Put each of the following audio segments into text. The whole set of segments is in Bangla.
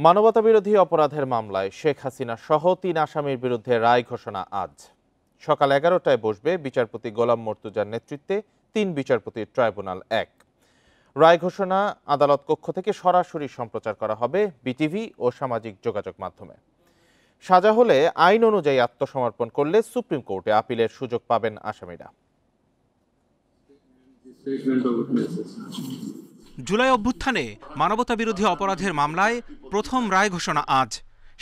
মানবতাবিরোধী অপরাধের মামলায় শেখ হাসিনা সহ ৩ আসামির বিরুদ্ধে রায় ঘোষণা আজ সকাল ১১টায় বসবে বিচারপতি গোলাম মর্তুজার নেতৃত্বে ৩ বিচারপতির ট্রাইব্যুনাল ১। রায় ঘোষণা আদালত কক্ষ থেকে সরাসরি সম্প্রচার করা হবে বিটিভি ও সামাজিক যোগাযোগ মাধ্যমে। সাজা হলে আইন অনুযায়ী আত্মসমর্পণ করলে সুপ্রিম কোর্টে আপিলের সুযোগ পাবেন আসামিরা। জুলাই অভ্যুত্থানে মানবতাবিরোধী অপরাধের মামলায় প্রথম রায় ঘোষণা আজ।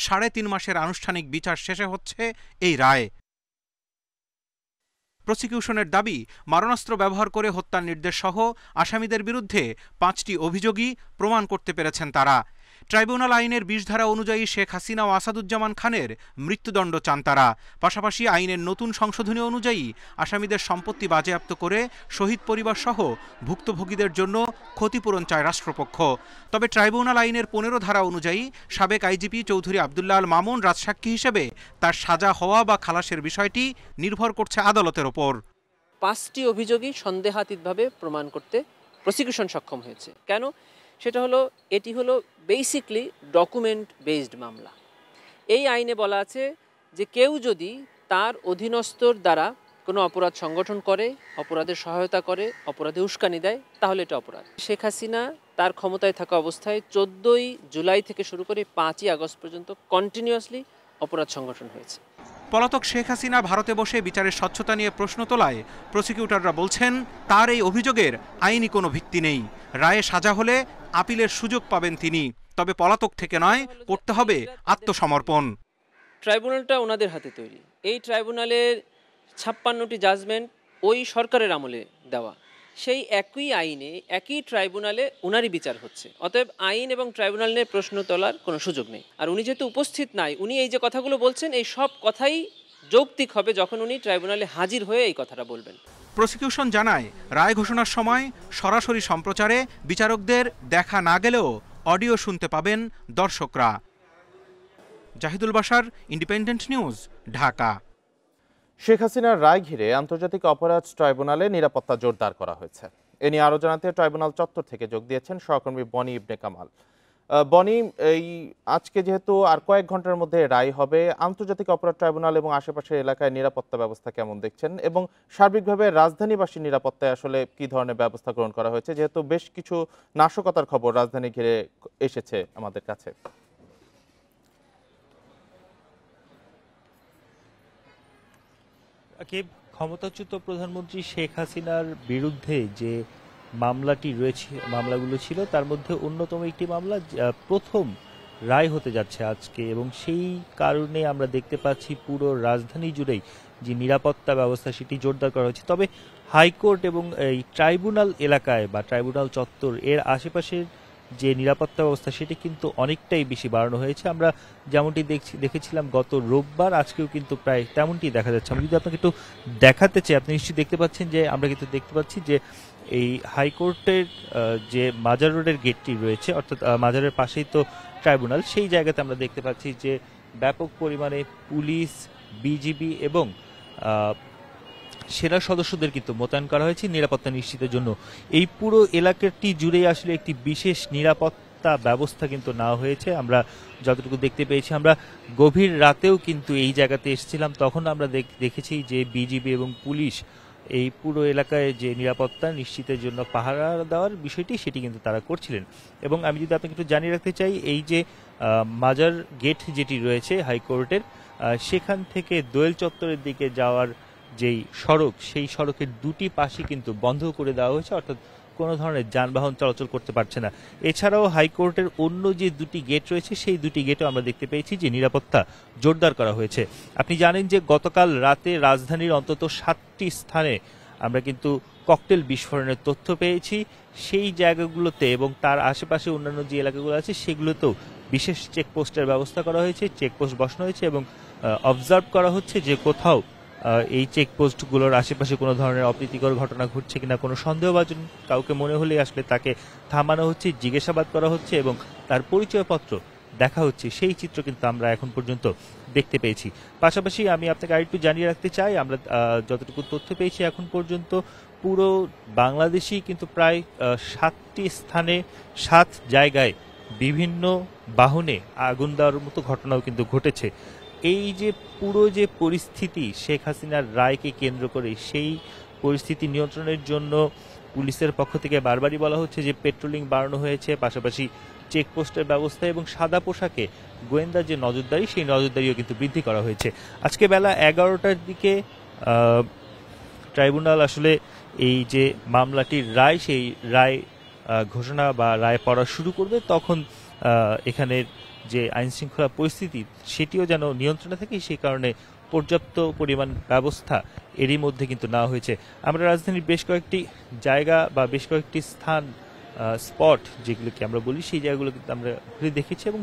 ৩.৫ মাসের আনুষ্ঠানিক বিচার শেষে হচ্ছে এই রায়। প্রসিকিউশনের দাবি, মারণাস্ত্র ব্যবহার করে হত্যার নির্দেশ সহ আসামিদের বিরুদ্ধে ৫টি অভিযোগই প্রমাণ করতে পেরেছেন তারা। ট্রাইব্যুনাল আইনের ২০ ধারা অনুযায়ী শেখ হাসিনা ও আসাদুজ্জামান খানের মৃত্যুদণ্ড চান তারা। পাশাপাশি আইনের নতুন সংশোধনী অনুযায়ী আসামিদের সম্পত্তি বাজেয়াপ্ত করে শহীদ পরিবার সহ ভুক্তভোগীদের জন্য ক্ষতিপূরণ চায় রাষ্ট্রপক্ষ। তবে ট্রাইব্যুনাল আইনের ১৫ ধারা অনুযায়ী সাবেক আইজিপি চৌধুরী আবদুল্লাহ আল মামুন রাজসাক্ষী হিসেবে তার সাজা হওয়া বা খালাসের বিষয়টি নির্ভর করছে আদালতের ওপর। ৫টি অভিযোগই সন্দেহাতীতভাবে প্রমাণ করতে প্রসিকিউশন সক্ষম হয়েছে। কেন? সেটা হলো, এটি হলো বেসিকলি ডকুমেন্ট বেসড মামলা। এই আইনে বলা আছে যে কেউ যদি তার অধীনস্থর দ্বারা কোনো অপরাধ সংগঠন করে, অপরাধের সহায়তা করে, অপরাধে উস্কানি দেয়, তাহলে এটা অপরাধ। শেখ হাসিনা তার ক্ষমতায় থাকা অবস্থায় ১৪ই জুলাই থেকে শুরু করে ৫ই আগস্ট পর্যন্ত কন্টিনিউয়াসলি অপরাধ সংগঠন হয়েছে। পলাতক শেখ হাসিনা ভারতে বসে বিচারের স্বচ্ছতা নিয়ে প্রশ্ন তোলায় প্রসিকিউটররা বলছেন তার এই অভিযোগের আইনি কোনো ভিত্তি নেই। রায়ে সাজা হলে আপিলের সুযোগ পাবেন তিনি, তবে পলাতক থেকে নয়, করতে হবে আত্মসমর্পণ। ট্রাইব্যুনালটা ওনাদের হাতে তৈরি। এই ট্রাইব্যুনালের ৫৬টি জাজমেন্ট ওই সরকারের আমলে দেওয়া। সেই একই আইনে একই ট্রাইব্যুনালে ওনারই বিচার হচ্ছে। অতএব আইন এবং ট্রাইব্যুনাল নিয়ে প্রশ্ন তোলার কোনো সুযোগ নেই। আর উনি যেহেতু উপস্থিত নাই, উনি এই যে কথাগুলো বলছেন, এই সব কথাই যৌক্তিক হবে যখন উনি ট্রাইব্যুনালে হাজির হয়ে এই কথাটা বলবেন। প্রসিকিউশন জানায়, রায় ঘোষণার সময় সরাসরি সম্প্রচারে বিচারকদের দেখা না গেলেও অডিও শুনতে পাবেন দর্শকরা। Zahidul Bashar, independent news, Dhaka. শেখ হাসিনার রায় ঘিরে আন্তর্জাতিক অপরাধ ট্রাইব্যুনালে নিরাপত্তা জোরদার করা হয়েছে। এ নিয়ে আরও জানাতে ট্রাইব্যুনাল চত্বর থেকে যোগ দিয়েছেন সহকর্মী বনি ইবনে কামাল। বনি, এই আজকে যেহেতু আর কয়েক ঘন্টার মধ্যে রায় হবে, আন্তর্জাতিক অপরাধ ট্রাইব্যুনাল এবং আশেপাশের এলাকায় নিরাপত্তা ব্যবস্থা কেমন দেখছেন, এবং সার্বিকভাবে রাজধানীবাসীর নিরাপত্তায় আসলে কি ধরনের ব্যবস্থা গ্রহণ করা হয়েছে, যেহেতু বেশ কিছু নাশকতার খবর রাজধানী ঘিরে এসেছে আমাদের কাছে? ক্ষমতাচ্যুত প্রধানমন্ত্রী শেখ হাসিনার বিরুদ্ধে যে মামলাগুলো ছিল, তার মধ্যে অন্যতম একটি মামলা প্রথম রায় হতে যাচ্ছে আজকে, এবং সেই কারণে আমরা দেখতে পাচ্ছি পুরো রাজধানী জুড়েই যে নিরাপত্তা ব্যবস্থা সেটি জোরদার করা হয়েছে। তবে হাইকোর্ট এবং এই ট্রাইব্যুনাল এলাকায় বা ট্রাইব্যুনাল চত্বর এর আশেপাশের যে নিরাপত্তা ব্যবস্থা সেটি কিন্তু অনেকটাই বেশি বাড়ানো হয়েছে। আমরা যেমনটি দেখেছিলাম গত রোববার, আজকেও কিন্তু প্রায় তেমনটি দেখা যাচ্ছে। আমি যদি আপনাকে একটু দেখাতে চাই, আপনি নিশ্চয়ই দেখতে পাচ্ছেন যে আমরা কিন্তু দেখতে পাচ্ছি যে এই হাইকোর্টের যে মাজার রোডের গেটটি রয়েছে, অর্থাৎ মাজারের পাশেই তো ট্রাইব্যুনাল, সেই জায়গাতে আমরা দেখতে পাচ্ছি যে ব্যাপক পরিমাণে পুলিশ, বিজিবি এবং সেনা সদস্যদের কিন্তু মোতায়েন করা হয়েছে নিরাপত্তা নিশ্চিতের জন্য। এই পুরো এলাকাটি জুড়েই আসলে একটি বিশেষ নিরাপত্তা ব্যবস্থা কিন্তু নেওয়া হয়েছে। আমরা যতটুকু দেখতে পেয়েছি, আমরা গভীর রাতেও কিন্তু এই জায়গাতে এসেছিলাম, তখন আমরা দেখেছি যে বিজিবি এবং পুলিশ এই পুরো এলাকায় যে নিরাপত্তা নিশ্চিতের জন্য পাহারা দেওয়ার বিষয়টি সেটি কিন্তু তারা করছিলেন। এবং আমি যদি আপনাকে একটু জানিয়ে রাখতে চাই, এই যে মাজার গেট যেটি রয়েছে হাইকোর্টের, সেখান থেকে দোয়েল চত্বরের দিকে যাওয়ার যেই সড়ক, সেই সড়কের দুটি পাশে কিন্তু বন্ধ করে দেওয়া হয়েছে, অর্থাৎ কোনো ধরনের যানবাহন চলাচল করতে পারছে না। এছাড়াও হাইকোর্টের অন্য যে দুটি গেট রয়েছে, সেই দুটি গেটও আমরা দেখতে পেয়েছি যে নিরাপত্তা জোরদার করা হয়েছে। আপনি জানেন যে গতকাল রাতে রাজধানীর অন্তত 7টি স্থানে আমরা কিন্তু ককটেল বিস্ফোরণের তথ্য পেয়েছি। সেই জায়গাগুলোতে এবং তার আশেপাশে অন্যান্য যে এলাকাগুলো আছে সেগুলোতেও বিশেষ চেকপোস্টের ব্যবস্থা করা হয়েছে, চেকপোস্ট বসানো হয়েছে এবং অবজার্ভ করা হচ্ছে যে কোথাও এই চেকপোস্টগুলোর আশেপাশে কোনো ধরনের অপ্রীতিকর ঘটনা ঘটছে কিনা, কোনো সন্দেহভাজন কাউকে মনে হলে আসলে তাকে থামানো হচ্ছে, জিজ্ঞাসাবাদ করা হচ্ছে এবং তার পরিচয়পত্র দেখা হচ্ছে। সেই চিত্র কিন্তু আমরা এখন পর্যন্ত দেখতে পেয়েছি। পাশাপাশি আমি আপনাকে আরেকটু জানিয়ে রাখতে চাই, আমরা যতটুকু তথ্য পেয়েছি এখন পর্যন্ত পুরো বাংলাদেশেই কিন্তু প্রায় 7টি স্থানে 7 জায়গায় বিভিন্ন বাহনে আগুন দেওয়ার মতো ঘটনাও কিন্তু ঘটেছে। এই যে পুরো যে পরিস্থিতি শেখ হাসিনার রায়কে কেন্দ্র করে, সেই পরিস্থিতি নিয়ন্ত্রণের জন্য পুলিশের পক্ষ থেকে বারবারই বলা হচ্ছে যে পেট্রোলিং বাড়ানো হয়েছে, পাশাপাশি চেকপোস্টের ব্যবস্থা এবং সাদা পোশাকে গোয়েন্দা যে নজরদারি, সেই নজরদারিও কিন্তু বৃদ্ধি করা হয়েছে। আজকে বেলা 11টার দিকে ট্রাইব্যুনাল আসলে এই যে মামলাটির রায়, সেই রায় ঘোষণা বা রায় পড়া শুরু করবে। তখন এখানের যে আইন শৃঙ্খলা পরিস্থিতি সেটিও যেন নিয়ন্ত্রণে থাকে, সেই কারণে পর্যাপ্ত পরিমাণ ব্যবস্থা এরই মধ্যে কিন্তু নেওয়া হয়েছে। আমরা রাজধানীর বেশ কয়েকটি জায়গা বা বেশ কয়েকটি স্থান, স্পট যেগুলোকে আমরা বলি, সেই জায়গাগুলো কিন্তু আমরা ঘুরে দেখেছি এবং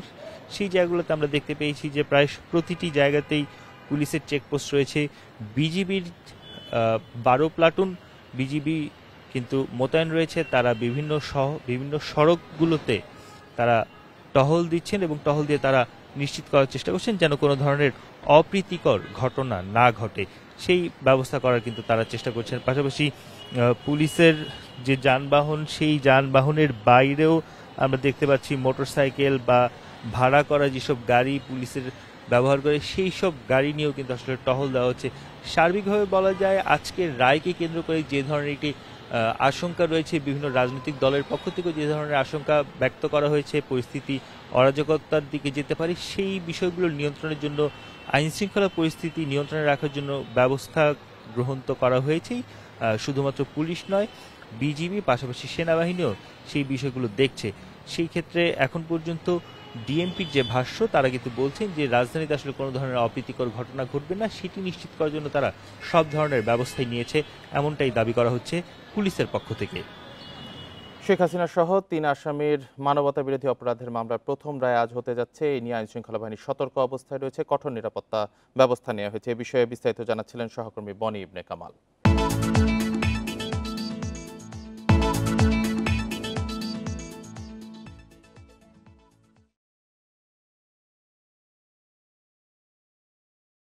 সেই জায়গাগুলোতে আমরা দেখতে পেয়েছি যে প্রায় প্রতিটি জায়গাতেই পুলিশের চেকপোস্ট রয়েছে। বিজিবির 12 প্লাটুন বিজিবি কিন্তু মোতায়েন রয়েছে। তারা বিভিন্ন সড়কগুলোতে তারা টহল দিচ্ছেন এবং টহল দিয়ে তারা নিশ্চিত করার চেষ্টা করছেন যেন কোনো ধরনের অপ্রীতিকর ঘটনা না ঘটে, সেই ব্যবস্থা করার কিন্তু তারা চেষ্টা করছেন। পাশাপাশি পুলিশের যে যানবাহন, সেই যানবাহনের বাইরেও আমরা দেখতে পাচ্ছি মোটরসাইকেল বা ভাড়া করা যেসব গাড়ি পুলিশের ব্যবহার করে, সেই সব গাড়ি নিয়েও কিন্তু আসলে টহল দেওয়া হচ্ছে। সার্বিকভাবে বলা যায় আজকের রায়কে কেন্দ্র করে যে ধরনের একটি আশঙ্কা রয়েছে, বিভিন্ন রাজনৈতিক দলের পক্ষ থেকে যে ধরনের আশঙ্কা ব্যক্ত করা হয়েছে, পরিস্থিতি অরাজকতার দিকে যেতে পারে, সেই বিষয়গুলো নিয়ন্ত্রণের জন্য, আইন শৃঙ্খলা পরিস্থিতি নিয়ন্ত্রণে রাখার জন্য ব্যবস্থা গ্রহণ তো করা হয়েছেই। শুধুমাত্র পুলিশ নয়, বিজিবি পাশাপাশি সেনাবাহিনীও সেই বিষয়গুলো দেখছে। সেই ক্ষেত্রে এখন পর্যন্ত ডিএমপির যে ভাষ্য, তারা কিন্তু বলছেন যে রাজধানীতে আসলে কোনো ধরনের অপ্রীতিকর ঘটনা ঘটবে না, সেটি নিশ্চিত করার জন্য তারা সব ধরনের ব্যবস্থাই নিয়েছে, এমনটাই দাবি করা হচ্ছে পুলিশের পক্ষ থেকে। শেখ হাসিনা সহ 3 আসামির মানবতা বিরোধী অপরাধের মামলার প্রথম রায় আজ হতে যাচ্ছে। এই নিয়ে আইন শৃঙ্খলা বাহিনী সতর্ক অবস্থায় রয়েছে, কঠোর নিরাপত্তা ব্যবস্থা নেওয়া হয়েছে। এ বিষয়ে বিস্তারিত জানাচ্ছিলেন সহকর্মী বনি ইবনে কামাল।